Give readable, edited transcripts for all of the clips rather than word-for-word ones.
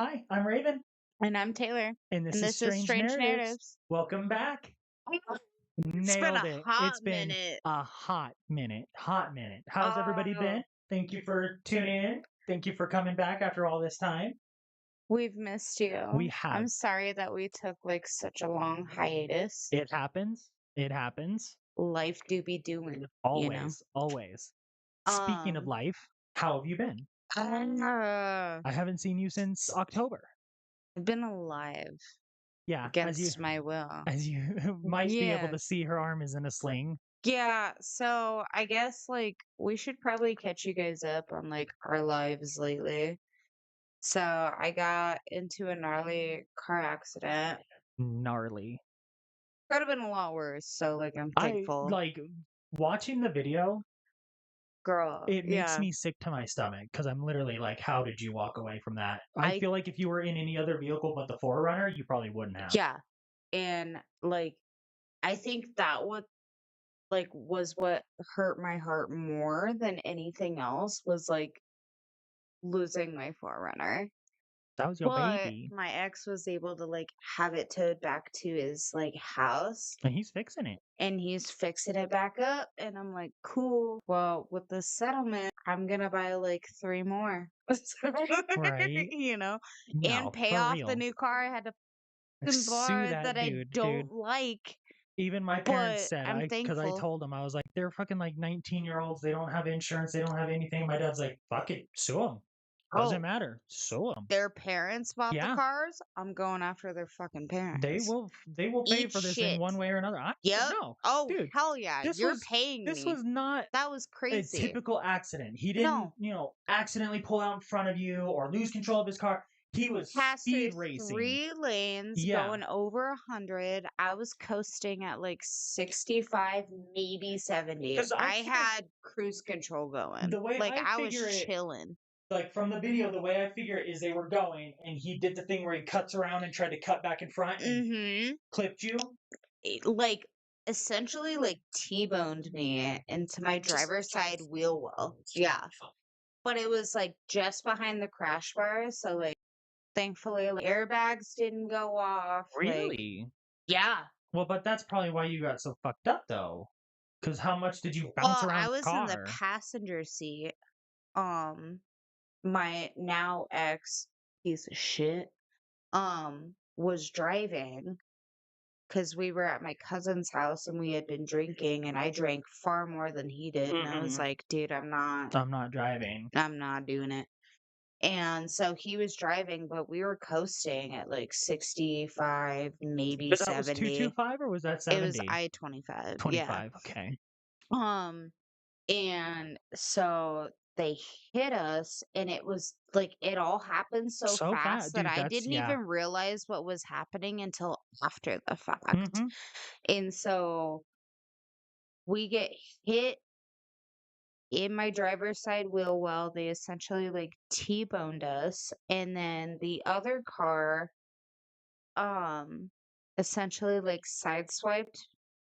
Hi, I'm Raven, And I'm Taylor, and this and is this is Strange Strange Narratives. Narratives. Welcome back. It's been Nailed a it. hot It's been minute. a hot minute. Hot minute. How's everybody Oh, been? Thank you for tuning in. Thank you for coming back after all this time. we've missed We you. have. I'm sorry that we took like such a long hiatus. It happens. It happens. Life do be doing, you know. Always. Always. Speaking of Um, life, how have you been? uh, I haven't seen you since October. I've been alive Yeah, against my will. as you might be able to Yes. see, her arm is in a sling. Yeah, so I guess like we should probably catch you guys up on like our lives lately. So I got into a gnarly car accident. Gnarly. Could have been a lot worse, so like I'm I thankful. like watching the video. Girl, It makes yeah. me sick to my stomach because I'm literally like, how did you walk away from that? I I feel like if you were in any other vehicle but the Forerunner, you probably wouldn't have. yeah. And like I think that was what hurt my heart more than anything else was like losing my Forerunner. That was your But baby, my ex was able to like have it towed back to his like house and he's fixing it, and he's fixing it back up and I'm like, cool. Well, with the settlement, I'm gonna buy like three more. right? You know, and No, pay for off the real. new car I had to fucking Sue borrow that that I dude, dude. don't like. Even my parents But said, I'm because I thankful. told them, I was like, they're fucking like 19-year-olds. They don't have insurance. They don't have anything. My dad's like, fuck it, sue them. Doesn't Oh, matter. Sue them. their parents bought the Yeah, cars. I'm going after their fucking they parents. will. They will pay Eat for this in shit. one way or another. I Yep. no, Oh, dude. hell yeah. This You're was paying this me. was not That was a crazy. typical accident. He didn't, No. accidentally pull out in front of you or lose control of his car. He was Passed through speed racing. 3 lanes Yeah, going over 100. I was coasting at like 65, maybe 70. because I I can't. had cruise control going. The way Like I I was figure it, chilling. like from the video, the way I figure it is they were going, and he did the thing where he cuts around and tried to cut back in front and Mm-hmm. clipped you. Like essentially like T-boned me into my driver's side wheel well. Yeah. But it was like just behind the crash bar. So like thankfully like, airbags didn't go off. Like Really? yeah. Well, but that's probably why you got so fucked up, though. Because how much did you bounce Well, around I the was in the car? passenger seat. My now ex piece of shit was driving because we were at my cousin's house and we had been drinking and I drank far more than he did and I was Mm-mm. like, dude, I'm not driving. I'm not doing it. And so he was driving, but we were coasting at like 65, maybe But that was 70. 225 or was that It was 70? I-25. Yeah. 25. Okay. Um And so they hit us, and it was like it all happened so So fat, fast that dude. I That's didn't yeah. even realize what was happening until after the fact. Mm-hmm. And so we get hit in my driver's side wheel well. They essentially like T-boned us. And then the other car um essentially like sideswiped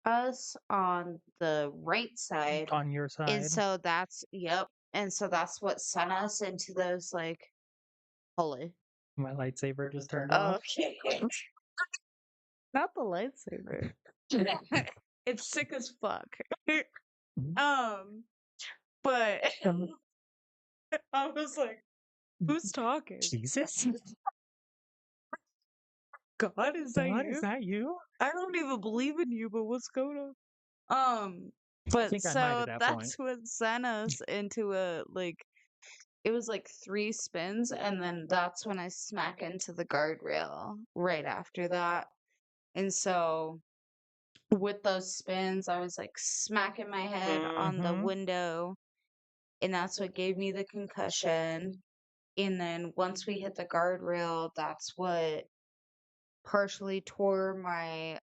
us on the right side. On your And side, so that's yep. And so that's what sent us into those like holy. my lightsaber just turned off. Okay. Not the lightsaber. It's sick as fuck. Mhm. um, but I was like, who's talking? Jesus, God, is that God, is you? that you? I don't even believe in you, but what's going on? I But think I might at so that point. that's what sent us into a like it was like 3 spins, and then that's when I smack into the guardrail right after that. And so with those spins, I was like smacking my head on the Mm-hmm. window, and that's what gave me the concussion. And then once we hit the guardrail, that's what partially tore my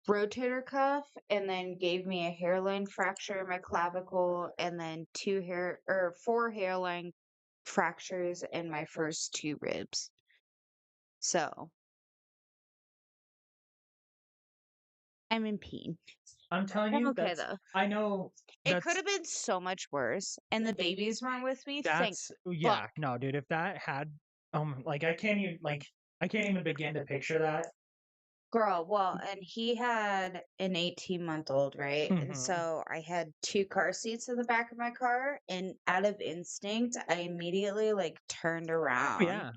rotator cuff and then gave me a hairline fracture in my clavicle and then 4 hairline fractures in my first 2 ribs. So I'm in pain. I'm telling I'm you, okay though. I know It could That's have been so much worse, and the babies weren't with me. Thank yeah, fuck. no, dude, if that had like I can't even begin to picture that. Girl, well, and he had an 18-month-old, right? And Mhm. so I had 2 car seats in the back of my car, and out of instinct, I immediately, like, turned Oh around yeah.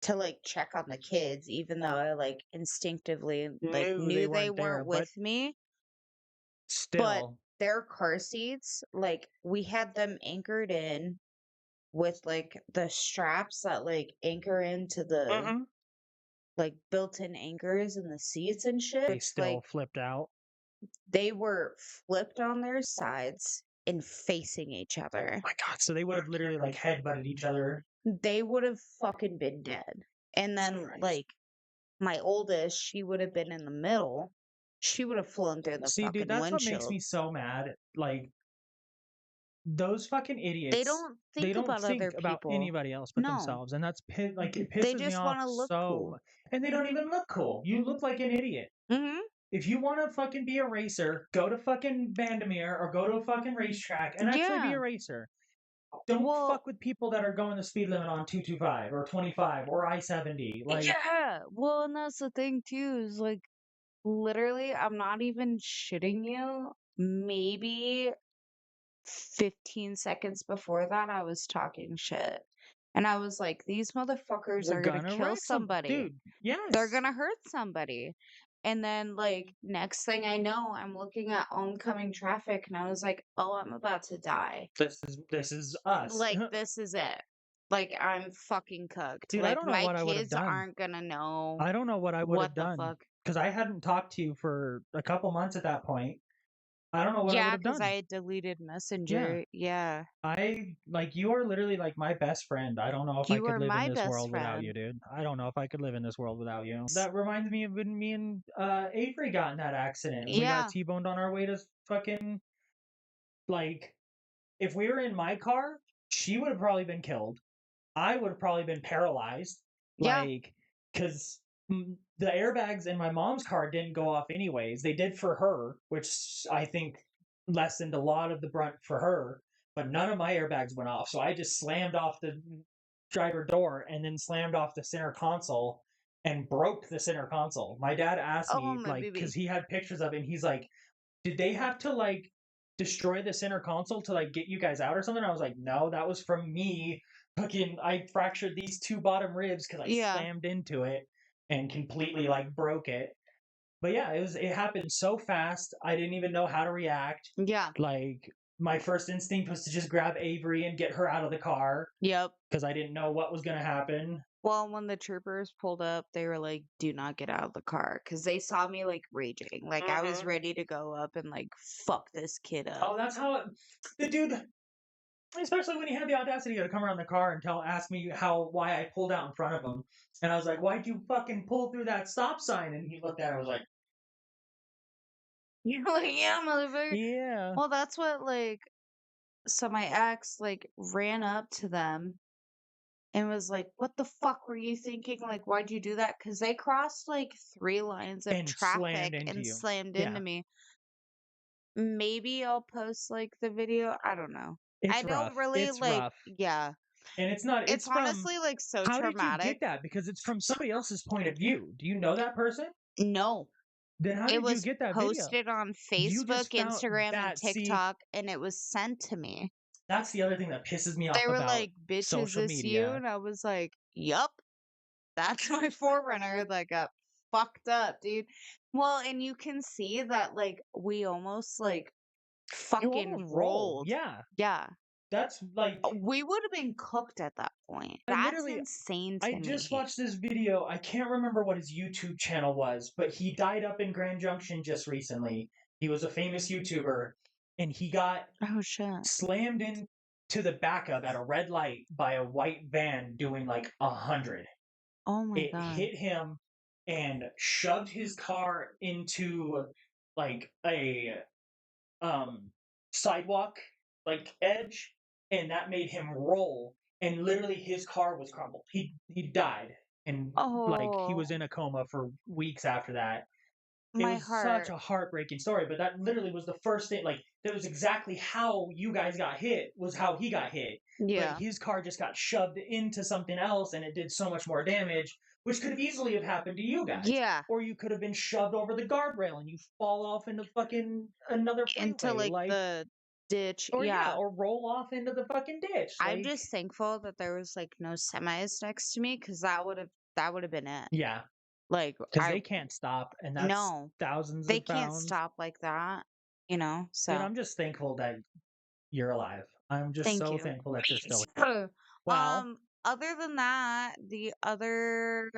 to, like, check on the kids, even though I, like, instinctively, like, Knew they knew they weren't there, weren't but with me, but still. their car seats, like, we had them anchored in with, like, the straps that, like, anchor into the, Mhm. like, built-in anchors in the seats and shit, They which, still like, flipped out. they were flipped on their sides and facing each other. My god, so they would have literally, like, head-butted each other. They would have fucking been dead. And then, Christ. like, my oldest, she would have been in the middle. She would have flown through the See, dude, fucking that's what makes windshield. me so mad. Like, those fucking They idiots, don't they think don't about other think about people. anybody else but No, themselves, and it they pisses me just off want to look so cool. much. And they don't even look cool. You look like an idiot. Hmm. If you want to fucking be a racer, go to fucking Vandermeer or go to a fucking racetrack and actually be Yeah. a racer. Don't Well, fuck with people that are going the speed limit on 225 or 25 or I-70. Like, yeah. Well, and that's the thing too, is like literally, I'm not even shitting you. Maybe 15 seconds before that, I was talking shit. And I was like, these motherfuckers they're are gonna gonna kill wreck some somebody. dude. They're Yes. gonna hurt somebody. And then, like, next thing I know, I'm looking at oncoming traffic and I was like, oh, I'm about to die. This is us. Like, this is it. Like, I'm fucking cooked. Dude, I Like, don't know my what I would have kids done. aren't gonna know I don't know what I would have what the done fuck. because I hadn't talked to you for a couple months at that point. I don't know what I would Yeah, have because I done. had deleted Yeah. Messenger. Yeah. You are literally like my best friend. I don't know if I You could were live in my this best world without you, friend. dude. I don't know if I could live in this world without you. That reminds me of when me and Avery got in that accident. We got Yeah. T-boned on our way to fucking like if we were in my car, she would have probably been killed. I would have probably been paralyzed, Yeah. like, because the airbags in my mom's car didn't go off anyways. They did for her, which I think lessened a lot of the brunt for her, but none of my airbags went off. So I just slammed off the driver door and then slammed off the center console and broke the center console. My dad asked Oh, me, my like, because baby. he had pictures of it, and he's like, did they have to like destroy the center console to like get you guys out or something? I was like, no, that was from me. Fucking, I fractured these two bottom ribs because I Yeah. slammed into it and completely like broke it. But yeah, it happened so fast. I didn't even know how to react. Yeah. Like my first instinct was to just grab Avery and get her out of the car Yep. because I didn't know what was gonna happen. Well, when the troopers pulled up, they were like, "Do not get out of the car," because they saw me like raging. Like I was Mm-hmm. ready to go up and like fuck this kid up. Oh, that's how the dude. Especially when he had the audacity to come around the car and ask me why I pulled out in front of him, and I was like, "Why'd you fucking pull through that stop sign?" And he looked at it, and was like, You're like, "Yeah, motherfucker." "Yeah." Well, that's what like. So my ex like ran up to them and was like, "What the fuck were you thinking? Like, why'd you do that?" Because they crossed like 3 lines of And slammed traffic into and you. slammed into Yeah, me. Maybe I'll post like the video. I don't know. I it's don't rough. really It's like, rough, yeah. and it's not. It's It's from. honestly like so How did you get traumatic. that? Because it's from somebody else's point of view. Do you know that person? No, Then how it did you was get that video? posted on You Facebook, just found Instagram, and that. See, TikTok, and it was sent to me. that's the other thing that pisses me They off were about like, "Bitch, is social this you?" media. And I was like, "Yup, that's my forerunner that got fucked up, dude." Well, and you can see that like we almost like You almost fucking rolled. rolled. Yeah, Yeah. that's like We would have been cooked at that point. I That's literally insane I to just me. watched this video. I can't remember what his YouTube channel was, but he died up in Grand Junction just recently. He was a famous YouTuber, and he got Oh shit. slammed into the backup at a red light by a white van doing like 100. Oh my It god. hit him and shoved his car into like a um sidewalk like edge, and that made him roll, and literally his car was crumbled. He died, and like he Oh. was in a coma for weeks after that. It My was such heart. a heartbreaking story, but that literally was the first thing. Like, that was exactly how you guys got hit, was how he got hit. But Yeah. his car just got shoved into something else and it did so much more damage, which could have easily have happened to you guys. Yeah. Or you could have been shoved over the guardrail and you fall off into fucking another Into freeway. like Like, the ditch. or yeah, Yeah. or roll off into the fucking ditch. I'm Like, just thankful that there was like no semis next to me because that would have been it. yeah, Like because I they can't stop, and that's no, thousands they of can't pounds. stop like that, you know? Dude, So I'm just thankful that you're alive. I'm just thank so you. thankful that you're still here. Well, Other than that, the other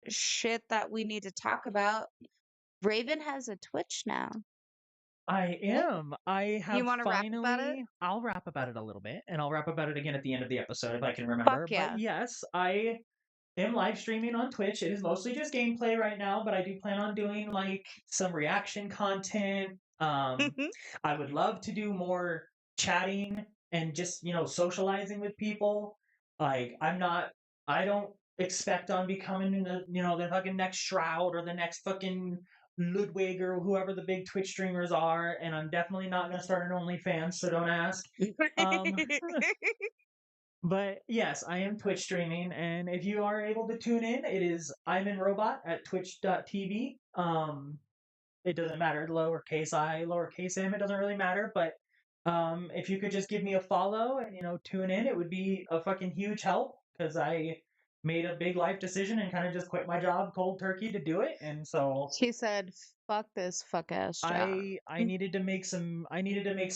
shit that we need to talk about, Raven has a Twitch now. I am. I You have want to rap about it? finally. I'll rap about it a little bit, and I'll rap about it again at the end of the episode if I can Fuck remember. But yeah. yes, I am live streaming on Twitch. It is mostly just gameplay right now, but I do plan on doing like some reaction content. I would love to do more chatting and just, socializing with people. Like, I don't expect on becoming the fucking next Shroud or the next fucking Ludwig or whoever the big Twitch streamers are, and I'm definitely not gonna start an OnlyFans, so don't ask. Um, but yes, I am Twitch streaming, and if you are able to tune in, it is I'm in Robot at twitch.tv. It doesn't matter, lowercase I, lowercase m, it doesn't really matter, but if you could just give me a follow and, tune in, it would be a fucking huge help because I made a big life decision and kind of just quit my job cold turkey to do it. And so She said, fuck this fuck ass job. I needed to make some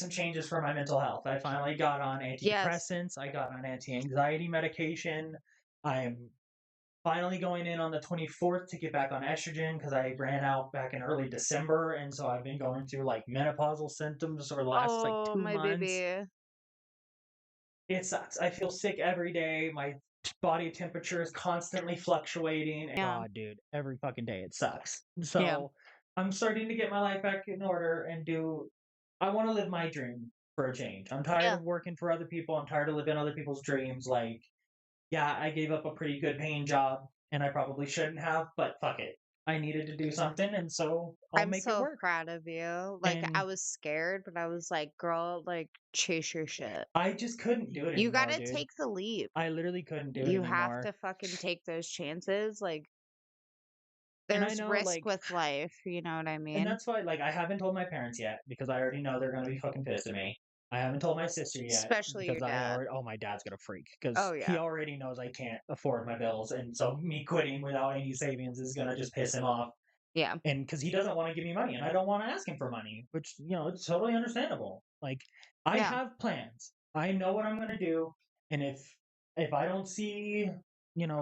changes for my mental health. I finally got on Yes. antidepressants. I got on anti-anxiety medication. I'm finally going in on the 24th to get back on estrogen because I ran out back in early December, and so I've been going through like menopausal symptoms for the last like Oh, 2 my months. baby. It sucks. I feel sick every day. My body temperature is constantly fluctuating. And Yeah. God, dude, every fucking day it sucks. Yeah. So I'm starting to get my life back in order and do. I want to live my dream for a change. I'm tired Yeah. of working for other people. I'm tired of living other people's dreams. Like, yeah, I gave up a pretty good paying job and I probably shouldn't have, but fuck it. I needed to do something, and so I'll I'm make it so work. proud of you. Like, I And was scared, but I was like, girl, like, chase your shit. I just couldn't do it You anymore, gotta dude. take the leap. I literally couldn't do it You have anymore. to fucking take those chances. Like, And I there's know, risk like, with life. You know what I and mean? that's why, like, I haven't told my parents yet because I already know they're gonna be fucking pissed at me. I haven't told my sister yet Especially your because I dad. already, oh, my dad's gonna freak because Oh, he yeah. already knows I can't afford my bills, and so me quitting without any savings is gonna just piss him off. Yeah. And because he doesn't want to give me money and I don't want to ask him for money, which, it's totally understandable. Like, I Yeah. have plans. I know what I'm going to do. And if I don't see,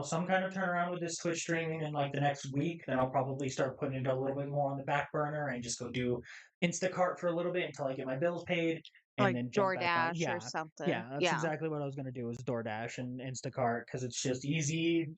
some kind of turnaround with this Twitch streaming in like the next week, then I'll probably start putting it a little bit more on the back burner and just go do Instacart for a little bit until I get my bills paid and Like then jump back on. DoorDash or Yeah. something. Yeah, that's Yeah. exactly what I was going to do is DoorDash and Instacart because it's just easy,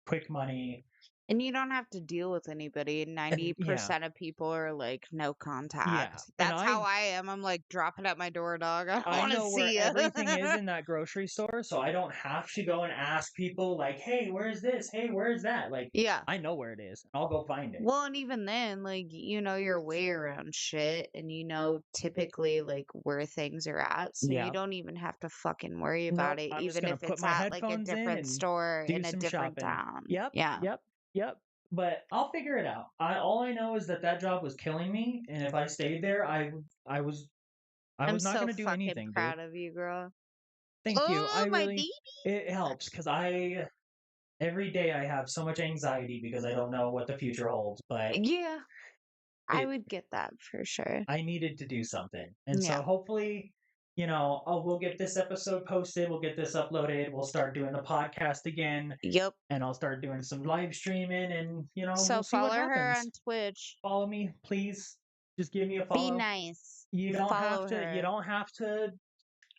quick money. And you don't have to deal with anybody. And yeah, 90% of people are like no yeah. contact. And That's how I am. I'm like dropping at my door, dog. I don't I want to know where see you. everything is in that grocery store, so I don't have to go and ask people like, "Hey, where's this? Hey, where's that?" Like, Yeah. I know where it is. I'll go find it. Well, and even then, like, you know your way around shit and you know typically like where things are at. So you Yeah. don't even have to fucking worry about Nope. it, I'm just even gonna if put it's my at like a headphones in different and store do in a some different shopping. town. Yep. Yeah. Yep. Yep. But I'll figure it out. All I know is that job was killing me, and if I stayed there, I was I I'm was not so gonna do fucking anything, dude. proud of you, girl. Thank you. I Oh, my really baby. it helps because every day I have so much anxiety because I don't know what the future holds, but Yeah, I it would get that for sure. I needed to do something. And Yeah. so hopefully, we'll get this episode posted, we'll get this uploaded, we'll start doing the podcast again, Yep. and I'll start doing some live streaming and, So we'll see what follow her happens. on Twitch. Follow me, please. Just give me a Be follow. nice. You don't have Follow to you her. don't have to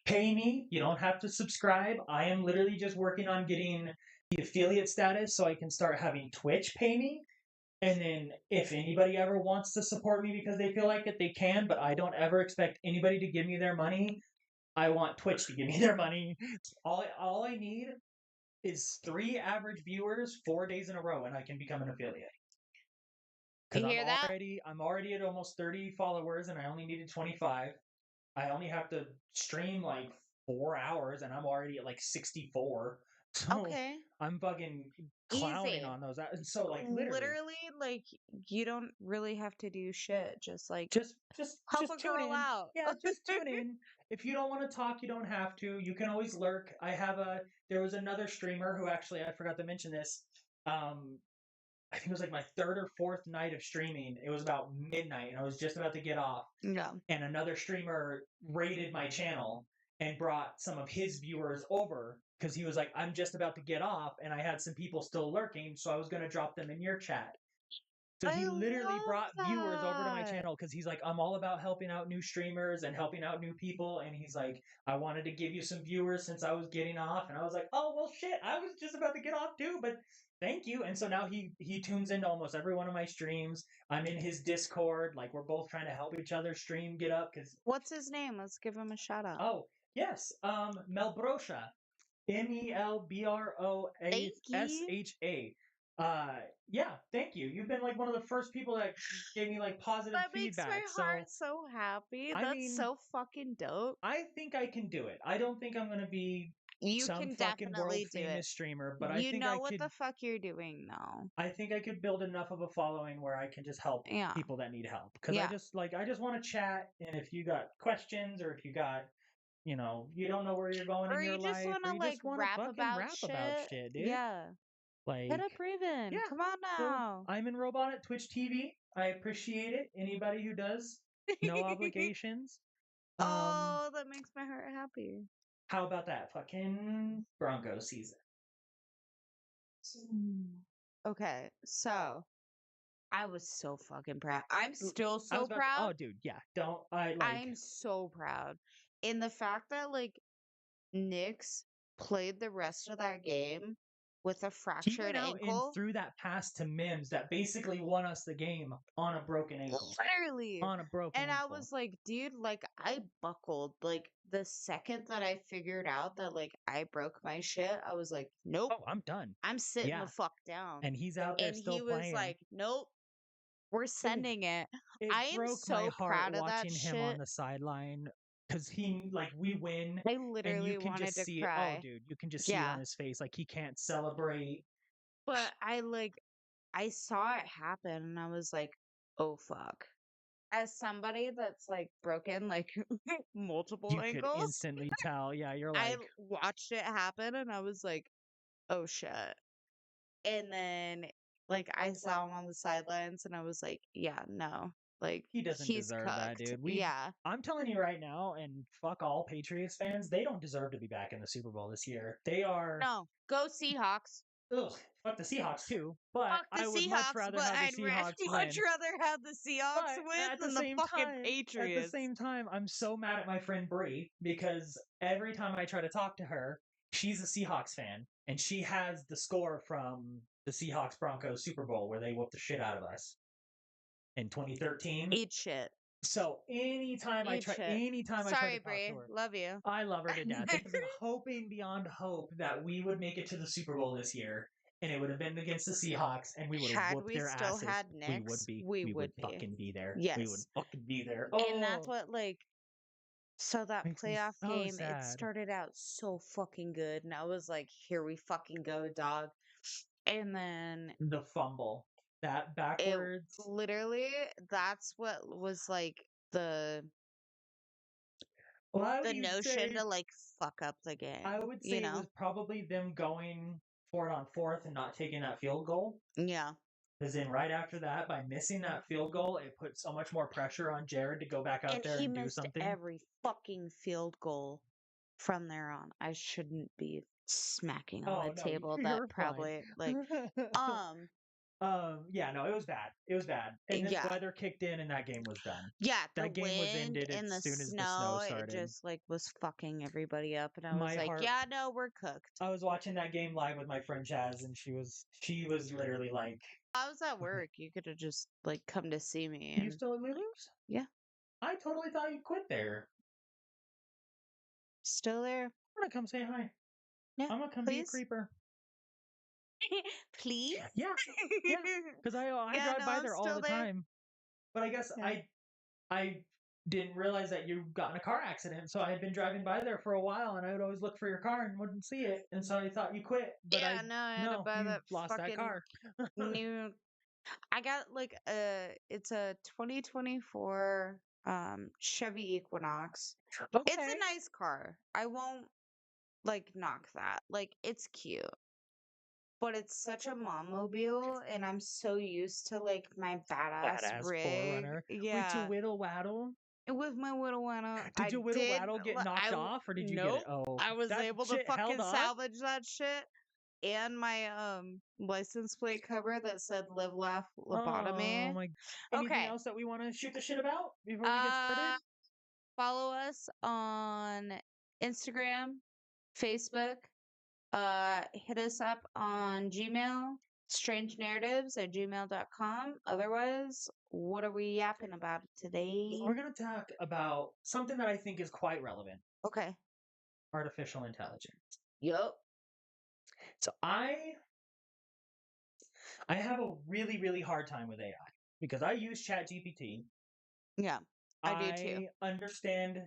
pay me. You don't have to subscribe. I am literally just working on getting the affiliate status so I can start having Twitch pay me. And then if anybody ever wants to support me because they feel like it, they can, but I don't ever expect anybody to give me their money. I want Twitch to give me their money. All I need is 3 average viewers 4 days in a row and I can become an affiliate. because You hear that? I'm already at almost 30 followers, and I only needed 25. I only have to stream like 4 hours, and I'm already at like 64. So Okay. I'm fucking clowning Easy. on those. So like literally, Literally, like, you don't really have to do shit. Just like help just a tune girl in. out. Yeah, just tune in. If you don't want to talk, you don't have to. You can always lurk. There was another streamer who actually, I forgot to mention this. I think it was like my third or fourth night of streaming. It was about midnight, and I was just about to get off. Yeah. And another streamer raided my channel and brought some of his viewers over because he was like, I'm just about to get off, and I had some people still lurking, so I was going to drop them in your chat. So I he literally love brought viewers over to my that. channel because he's like, I'm all about helping out new streamers and helping out new people. And he's like, I wanted to give you some viewers since I was getting off. And I was like, oh, well, shit, I was just about to get off too, but thank you. And so now he tunes into almost every one of my streams. I'm in his Discord. Like, we're both trying to help each other stream get up because, What's his name? Let's give him a shout out. oh, yes, Melbrosha. Thank you. MELBROSHA. Yeah, thank you. You've been like one of the first people that gave me like positive That makes my feedback. So, heart so happy. I That's mean, so fucking dope. I think I can do it. I don't think I'm going to be You some can fucking world definitely do it. famous streamer, but You know what the fuck you're doing now. I think I could build enough of a following where I can just help Yeah. people that need help. Cause Yeah. I just want to chat. And if you got questions or if you got, you don't know where you're going Or in your you just life, want or to you like just want to rap fucking about rap about shit. shit, dude. Yeah. Hit Like, up Raven. yeah. Come on So now. I'm in Robot at Twitch TV. I appreciate it. Anybody who does, no obligations. Oh, that makes my heart happy. How about that fucking Broncos season? Okay, so I was so fucking proud. I'm still I so was about to, proud. oh, dude, yeah. Don't I like? I'm so proud. In the fact that like Knicks played the rest of that game with a He fractured went out and ankle. threw that pass to Mims that basically won us the game on a broken ankle. Literally. On a broken And ankle. I was like, dude, like I buckled. Like the second that I figured out that like I broke my shit, I was like, nope, Oh, I'm done. I'm sitting Yeah. the fuck down. And he's out there And still he was playing. like, nope, we're sending it. It I am broke my so heart proud of that watching him on shit. the sideline because he like we win I and literally you can wanted just to see it. Oh, cry. dude, you can just see it Yeah. on his face. Like he can't celebrate. But I saw it happen and I was like, oh fuck. As somebody that's like broken like multiple You could ankles, instantly tell. Yeah, you're I like, watched it happen and I was like, oh shit. And then like I saw him on the sidelines and I was like, yeah, no. Like he doesn't he's deserve that, cooked. dude. Yeah. I'm telling you right now, and fuck all Patriots fans, they don't deserve to be back in the Super Bowl this year. They are. No. Go Seahawks. Ugh, fuck the Seahawks too. But Fuck the I would much Seahawks, rather but have the I'd Seahawks much win. rather have the Seahawks But win at the than the same fucking time, Patriots. I'm so mad at my friend Brie because every time I try to talk to her, she's a Seahawks fan and she has the score from the Seahawks Broncos Super Bowl where they whooped the shit out of us in 2013. Eat shit. So anytime I try to talk Brie. to her, Love you. I love her to death. And I've been hoping beyond hope that we would make it to the Super Bowl this year, and it would have been against the Seahawks, and we would have Had whooped we their still asses. had We Knicks, would be. we We would would be. fucking be there. Yes. We would fucking be there. And that's Oh, what like so that makes me playoff so game, it sad. started out so fucking good. And I was like, here we fucking go, dog. And then The fumble, that it backwards. literally that's what was like the Well, notion to like fuck up the game. I would say it was probably them going for it on fourth and not taking that field goal. Yeah. Because then right after that, by missing that field goal, it put so much more pressure on Jared to go back out there and do something. Every fucking field goal from there on. I shouldn't be smacking on the table. That probably like yeah, no, it was bad. It was bad. And then weather kicked in and that game was done. Yeah, that game was ended and as soon as the snow started. It just like was fucking everybody up, and I was My like, heart- yeah, no, we're cooked. I was watching that game live with my friend Chaz, and she was literally like, I was at work. You could have just like come to see me. "You still at Lulu's?" Yeah. I totally thought you quit there. Still there. I'm gonna come say hi. Yeah, I'm gonna come be a please. creeper. Please? Yeah, yeah, because I Yeah, drive no, by I'm there all still the there. time. But I guess Yeah. I didn't realize that you got in a car accident. So I had been driving by there for a while, and I would always look for your car and wouldn't see it. And so I thought you quit, but Yeah, no, I had to no, buy you that lost that fucking car. new. I got like it's a 2024 Chevy Equinox. It's a Okay. nice car. I won't like knock that. Like it's cute. But it's such a mom mobile, and I'm so used to like my badass Badass rig. Forerunner. With your Yeah. whittle waddle. And with my widow Anna, Did your whittle waddle get knocked off, or did you get it? nope. Oh, I was that able to shit held fucking on. salvage that shit and my license plate cover that said live laugh Oh lobotomy. my. Anything Okay. else that we want to shoot the shit about before we get started? Uh follow us on Instagram, Facebook, hit us up on Gmail, strangenarratives@gmail.com. Otherwise, what are we yapping about today? We're going to talk about something that I think is quite relevant: Okay. artificial intelligence. Yup. So I have a really really hard time with AI because I use ChatGPT. Yeah, I do too. I understand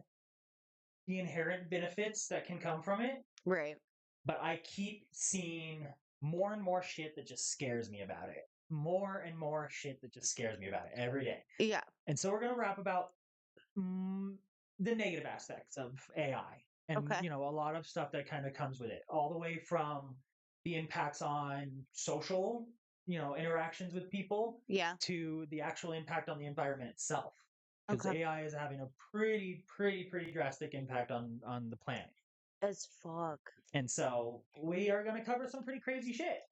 the inherent benefits that can come from it, Right. but I keep seeing more and more shit that just scares me about it. More and more shit that just scares me about it every day. Yeah. And so we're going to rap about mm, the negative aspects of AI, and Okay. a lot of stuff that kind of comes with it, all the way from the impacts on social interactions with people Yeah. to the actual impact on the environment itself, because Okay. AI is having a pretty drastic impact on the planet. As fuck. And so we are going to cover some pretty crazy shit.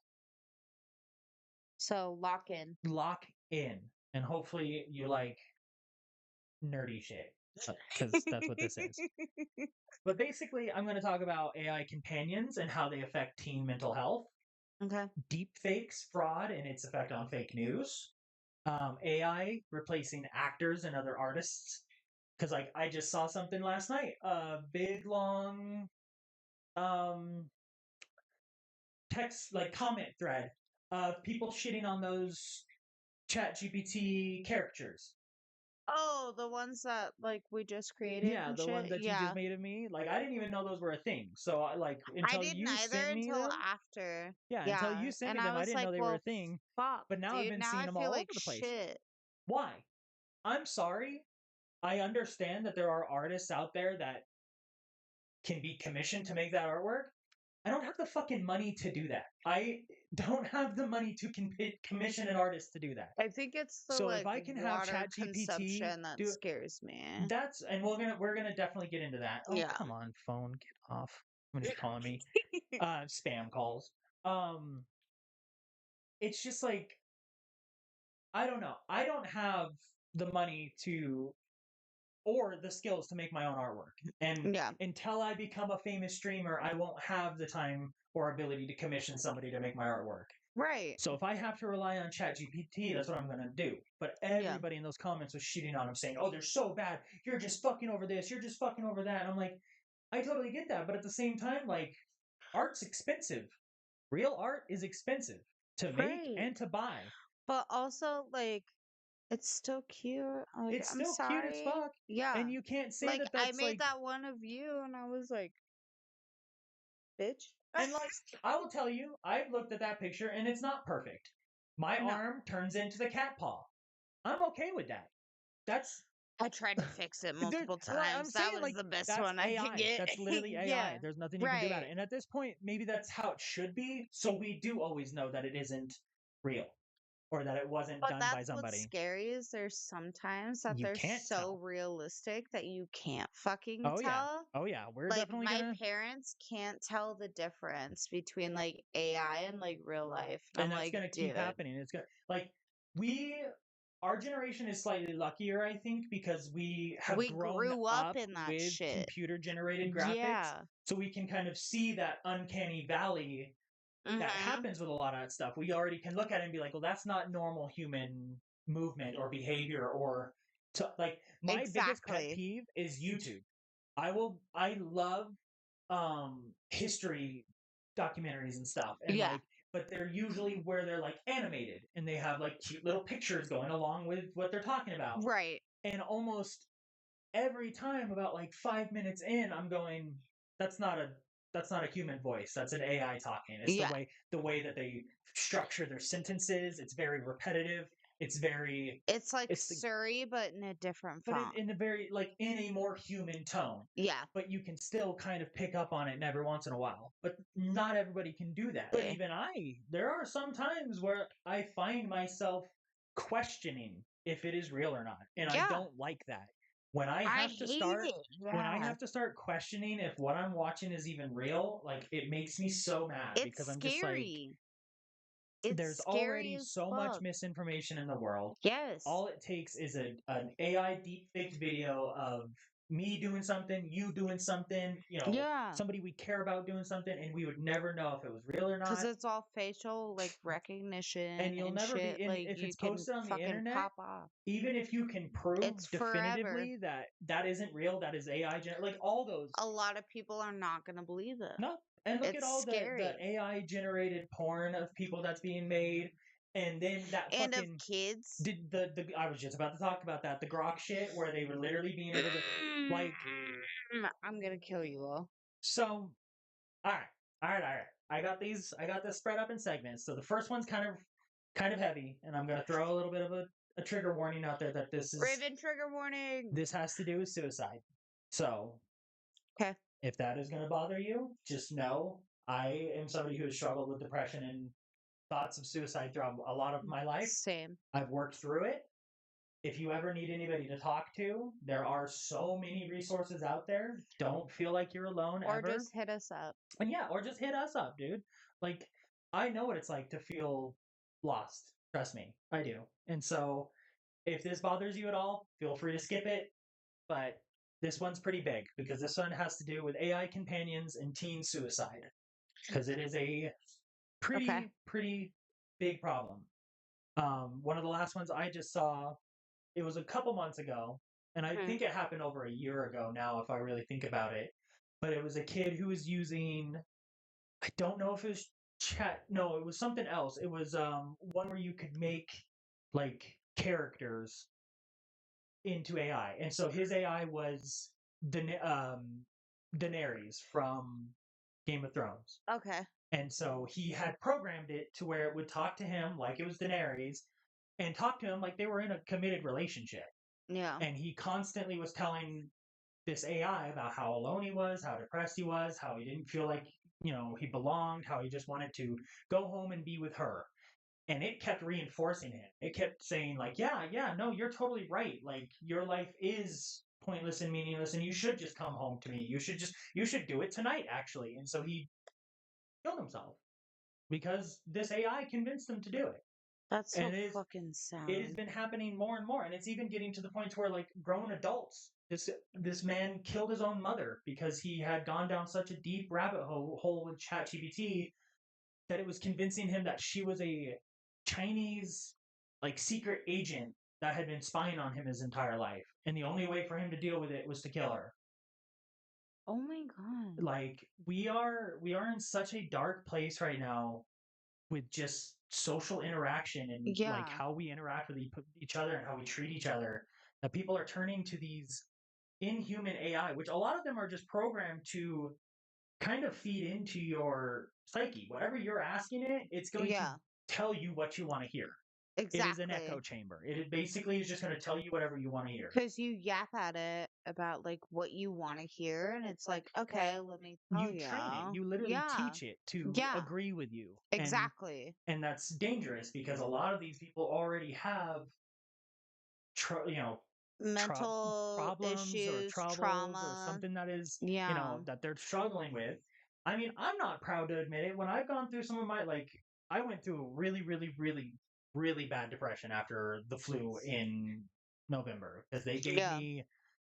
So lock in. Lock in, and hopefully you like nerdy shit, because that's what this is. But basically, I'm going to talk about AI companions and how they affect teen mental health, Okay. deep fakes, fraud, and its effect on fake news, AI replacing actors and other artists. Because like I just saw something last night, a big long um, text like comment thread of people shitting on those Chat GPT caricatures. Oh, the ones that like we just created Yeah, and the ones shit. that you just Yeah. made of me. Like I didn't even know those were a thing. So I like I until didn't you either sent me until them. after. Yeah, until Yeah. you sent And me I them, I was didn't know like, they were a well, thing. fuck, But now I've dude. been Now seeing I them feel all over like the place. shit. Why? I'm sorry. I understand that there are artists out there that can be commissioned to make that artwork. I don't have the fucking money to do that. I don't have the money to commission an artist to do that. I think it's the So if like I can have water ChatGPT consumption that do scares me. that's, and we're gonna definitely get into that. Oh Yeah. come on, phone, get off. When you're calling me spam calls. Um, it's just like I don't know. I don't have the money to or the skills to make my own artwork. And Yeah. until I become a famous streamer, I won't have the time or ability to commission somebody to make my artwork. Right. So if I have to rely on ChatGPT, that's what I'm gonna do. But Yeah. everybody in those comments was shitting on him, saying, "Oh, they're so bad. You're just fucking over this. You're just fucking over that." And I'm like, I totally get that, but at the same time, like, art's expensive. Real art is expensive to make Right. and to buy. But also like it's still cute. Like It's I'm still cute as sorry. fuck, Yeah. and you can't say Like that I that's made like. that one of you and I was like, bitch. And like, I will tell you, I've looked at that picture and it's not perfect. My No. arm turns into the cat paw. I'm okay with that. That's I tried to fix it there. multiple Like, I'm times. That saying was like the best that's one I could AI. get. That's literally Yeah. AI. There's nothing you can do about Right. it. And at this point, maybe that's how it should be. So we do always know that it isn't real or that it wasn't But done by that's what's somebody. scary is there's sometimes that You they're can't so tell. realistic that you can't fucking Oh yeah. tell. Oh yeah. We're Like definitely my gonna. parents can't tell the difference between like AI and like real life. And I'm And that's like, going to keep dude, happening. It's going to like we our generation is slightly luckier, I think, because we have we grown grew up up in that with shit. computer generated graphics, Yeah. so we can kind of see that uncanny valley that Mm-hmm. happens with a lot of that stuff. We already can look at it and be like, well, that's not normal human movement or behavior. Or to like my biggest pet Exactly. peeve is YouTube. I love history documentaries and stuff, and Yeah. like but they're usually where they're like animated and they have like cute little pictures going along with what they're talking about. Right. And almost every time, about like 5 minutes in, I'm going, that's not a human voice. That's an AI talking. It's Yeah. the way that they structure their sentences. It's very repetitive. It's very It's like it's the Surrey, but in a different but font. in a very like in a more human tone. Yeah. But you can still kind of pick up on it every once in a while. But not everybody can do that. But Yeah. even there are some times where I find myself questioning if it is real or not, and I Yeah. don't like that. When I I have to hate start it. when I Yeah. have to start questioning if what I'm watching is even real, like it makes me so mad It's because I'm just like, scary. It's there's scary already as so much fuck. misinformation in the world. Yes. All it takes is an AI deepfake video of me doing something, you doing something, Yeah. somebody we care about doing something, and we would never know if it was real or Because not. it's all facial, like, And recognition you'll and never be shit. in Like, if you it's can posted on the fucking internet, pop off. even if you can prove It's forever. definitively that that isn't real, that is AI, like all those. A lot of people are not going to believe it. No, and look at It's all the scary. AI generated porn of people that's being made, and then that And of fucking kids. did the I was just about to talk about that, the Grok shit where they were literally being able to like. I'm going to kill you all. So all right, all right. I got this spread up in segments. So the first one's kind of heavy, and I'm gonna throw a little bit of a trigger warning out there that Raven, trigger warning. this has to do with suicide. So Okay. if that is gonna bother you, just know I am somebody who has struggled with depression and thoughts of suicide throughout a lot of my life. Same. I've worked through it. If you ever need anybody to talk to, there are so many resources out there. Don't feel like you're alone Or ever. just hit us up. And yeah, or just hit us up, dude. Like, I know what it's like to feel lost. Trust me, I do. And so, if this bothers you at all, feel free to skip it. But this one's pretty big because this one has to do with AI companions and teen suicide. Because it is a Okay. pretty big problem. One of the last ones I just saw, it was a couple months ago, and I think it happened over a year ago now, if I really think about it. But it was a kid who was using, I don't know if it was chat. No, it was something else. It was one where you could make like characters into AI, and so his AI was Daenerys from Game of Thrones. Okay. And so he had programmed it to where it would talk to him like it was Daenerys and talk to him like they were in a committed relationship. Yeah. And he constantly was telling this AI about how alone he was, how depressed he was, how he didn't feel like, he belonged, how he just wanted to go home and be with her. And it kept reinforcing him. It kept saying, like, yeah, no, you're totally right. Like, your life is pointless and meaningless, and you should just come home to me. You should do it tonight, actually. And so he killed himself because this AI convinced him to do it. That's so And fucking sad. it has been happening more and more, and it's even getting to the point where like grown adults. This man killed his own mother because he had gone down such a deep rabbit hole with ChatGPT that it was convincing him that she was a Chinese like secret agent that had been spying on him his entire life, and the only way for him to deal with it was to kill her. Oh my god. Like we are in such a dark place right now with just social interaction and Yeah. like how we interact with each other and how we treat each other, that people are turning to these inhuman AI, which a lot of them are just programmed to kind of feed into your psyche. Whatever you're asking it, it's going to Yeah. tell you what you want to hear. It is an echo Exactly. chamber. It basically is just going to tell you whatever you want to hear. Because you yap at it about like what you want to hear, and it's like, okay, let me tell You train it. you. You literally Yeah. teach it to Yeah. agree with you. Exactly. And that's dangerous because a lot of these people already have Mental problems or issues, troubles or trauma. something that is, Yeah. that they're struggling with. I mean, I'm not proud to admit it. When I've gone through some of my, like, I went through a really, really, really, really bad depression after the flu in November because Yeah.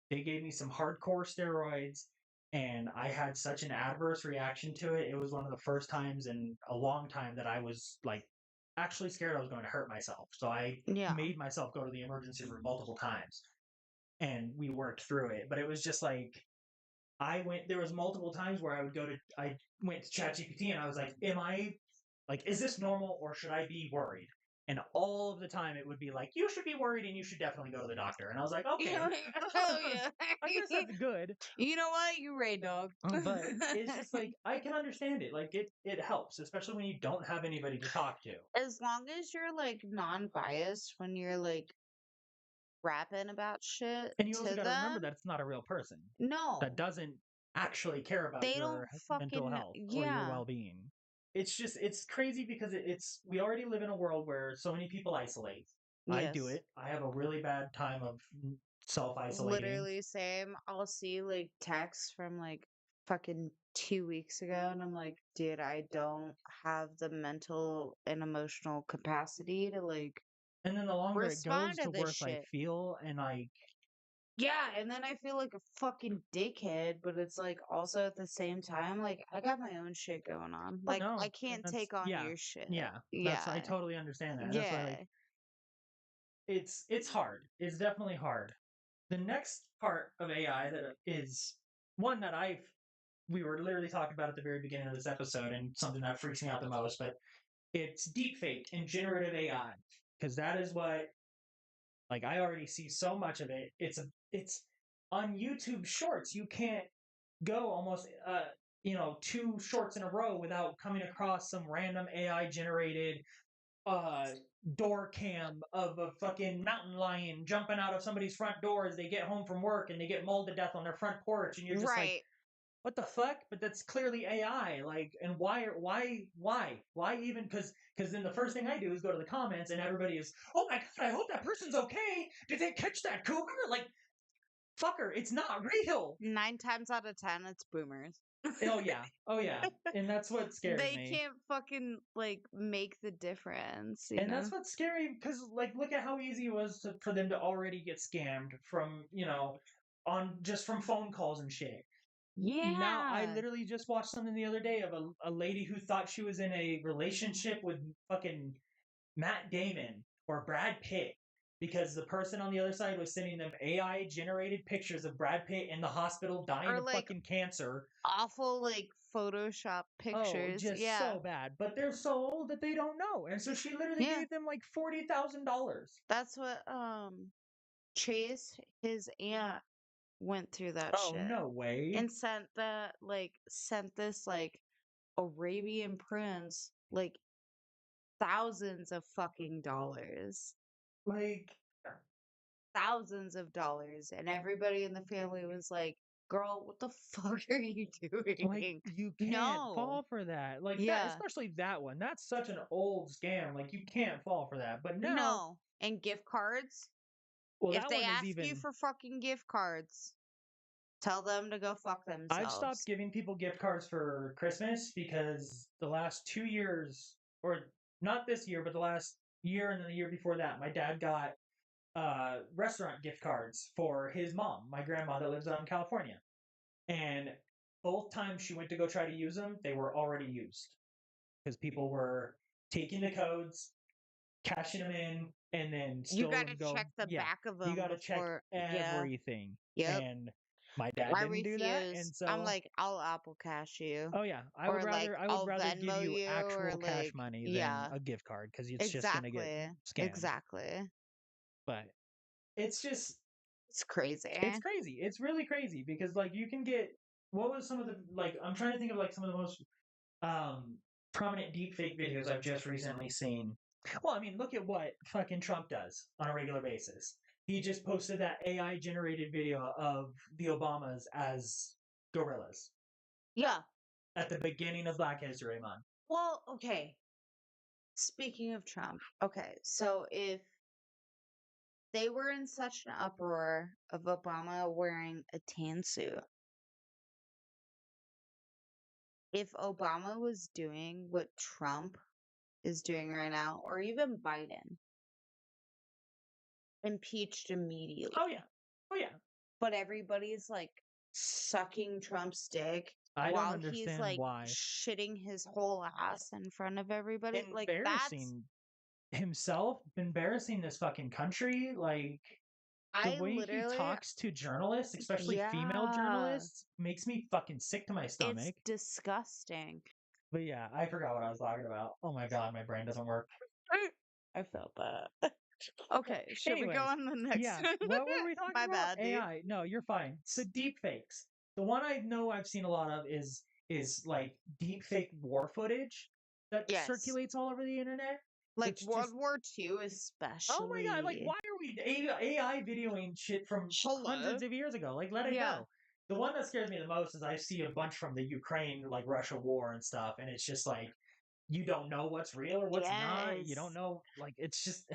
they gave me some hardcore steroids and I had such an adverse reaction to it. It was one of the first times in a long time that I was like actually scared I was going to hurt myself. So I Yeah. made myself go to the emergency room multiple times and we worked through it. But it was just like there was multiple times where I went to ChatGPT and I was like, am I Like, is this normal or should I be worried? And all of the time it would be like, you should be worried and you should definitely go to the doctor. And I was like, okay, Oh yeah. I guess that's good. You know what? You right, dog. But it's just like, I can understand it. Like, it helps, especially when you don't have anybody to talk to. As long as you're like non-biased when you're like rapping about shit And you also to got to remember them, that it's not a real person that no, doesn't actually care about they don't your mental fucking, health or your yeah. well-being. It's just, it's crazy because it's we already live in a world where so many people isolate. I do Yes. it. I have a really bad time of self-isolating. Literally same. I'll see like texts from like fucking 2 weeks ago, and I'm like, dude, I don't have the mental and emotional capacity to like And then the longer it respond goes, to the this worse I shit. feel. And like, Yeah, and then I feel like a fucking dickhead, but it's like also at the same time, like I got my own shit going on. oh Like I no, and can't that's take on yeah, your shit. yeah. That's I Yeah. totally understand that. That's why Yeah. like it's hard. It's definitely hard. The next part of AI that is one that we were literally talking about at the very beginning of this episode and something that freaks me out the most, but it's deepfake and generative AI. Because that is what like I already see so much of it. It's on YouTube shorts. You can't go almost two shorts in a row without coming across some random AI generated uh door cam of a fucking mountain lion jumping out of somebody's front door as they get home from work and they get mauled to death on their front porch and you're just like Right. what the fuck? But that's clearly AI. Like, and why even? Because then the first thing I do is go to the comments, and everybody is, oh my god, I hope that person's okay. Did they catch that cougar? Like, fucker, it's not real. 9 times out of 10, it's boomers. Oh yeah, and that's what scares They me. can't fucking like make the difference, you And know? that's what's scary because, like, look at how easy it was for them to already get scammed from, on just from phone calls and shit. Now I Yeah. literally just watched something the other day of a lady who thought she was in a relationship with fucking Matt Damon or Brad Pitt because the person on the other side was sending them AI generated pictures of Brad Pitt in the hospital dying Or of like fucking cancer. awful like Photoshop Oh, pictures. just Yeah. so bad. But they're so old that they don't know. And so she literally Yeah. gave them like $40,000. That's what Chase, his aunt, went through that Oh, shit no way. and sent this like Arabian prince like thousands of fucking dollars. Like, Thousands of dollars. And everybody in the family was like, girl, what the fuck are you doing? you can't No. fall for that. Like that, Yeah. especially that one. That's such an old scam. Like you can't fall for that. But now, No. And gift cards. well, If that they one is ask you even. for fucking gift cards, tell them to go fuck I've stopped themselves. giving people gift cards for Christmas because the last 2 years, or not this year, but the last year and then the year before that, my dad got restaurant gift cards for his mom, my grandma that lives out in California. And both times she went to go try to use them, they were already used because people were taking the codes, cashing them in, and then You still got would to go, check the yeah, back of you them got to check before. Yeah. everything. Yep. And my dad I didn't do that. refuse. And I'm so, like, I'll Apple Cash you. oh yeah, Or like, I would I'll rather give Venmo you you. Or actual cash like, money than yeah, a gift card because it's just gonna get exactly. scammed. Exactly. But it's just It's crazy. it's crazy. It's really crazy because like you can get what was some of the like I'm trying to think of like some of the most um prominent deepfake videos I've just recently seen. Well, I mean, look at what fucking Trump does on a regular basis. He just posted that AI generated video of the Obamas as gorillas Yeah. at the beginning of Black History Month. Well, okay. Speaking of Trump, okay. So if they were in such an uproar of Obama wearing a tan suit, if Obama was doing what Trump is doing right now, or even Biden, impeached immediately. Oh yeah. Oh yeah. But everybody's like sucking Trump's dick I don't while he's understand like why. shitting his whole ass in front of everybody. Like that's Embarrassing himself, embarrassing this fucking country. Like the I way he literally talks to journalists, especially female yeah. journalists, makes me fucking sick to my It's stomach. disgusting. But yeah, I forgot what I was talking about. Oh my god, my brain doesn't work. I felt that. Okay, should we go Anyways, on the next yeah, what were we talking My about? bad, dude. AI. No, you're fine. So deep fakes. The one I know I've seen a lot of is like deep fake war footage that Yes. circulates all over the internet. Like It's World just War II oh my god, like especially. why are we AI videoing shit from Hello? hundreds of years ago? Like let it Yeah. go. The one that scares me the most is I see a bunch from the Ukraine like Russia war and stuff, and it's just like you don't know what's real or what's not. You don't Yes. know like it's just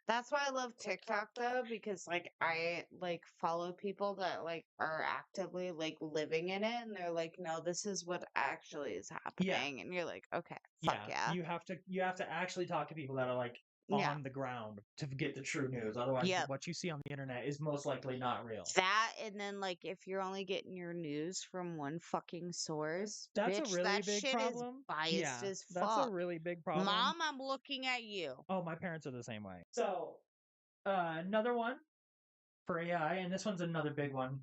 That's why I love TikTok though, because like I like follow people that like are actively like living in it and they're like, no, this is what actually is yeah. happening. And you're like, okay, fuck Yeah, yeah. you have to actually talk to people that are like Yeah. on the ground to get the true news. Otherwise, Yep. what you see on the internet is most likely not real. That and then like if you're only getting your news from one fucking source, That's a bitch, really that big shit is problem. biased Yeah, as that's a fuck. really big problem. Mom, I'm looking at you. Oh, my parents are the same way. So, another one for AI, and this one's another big one.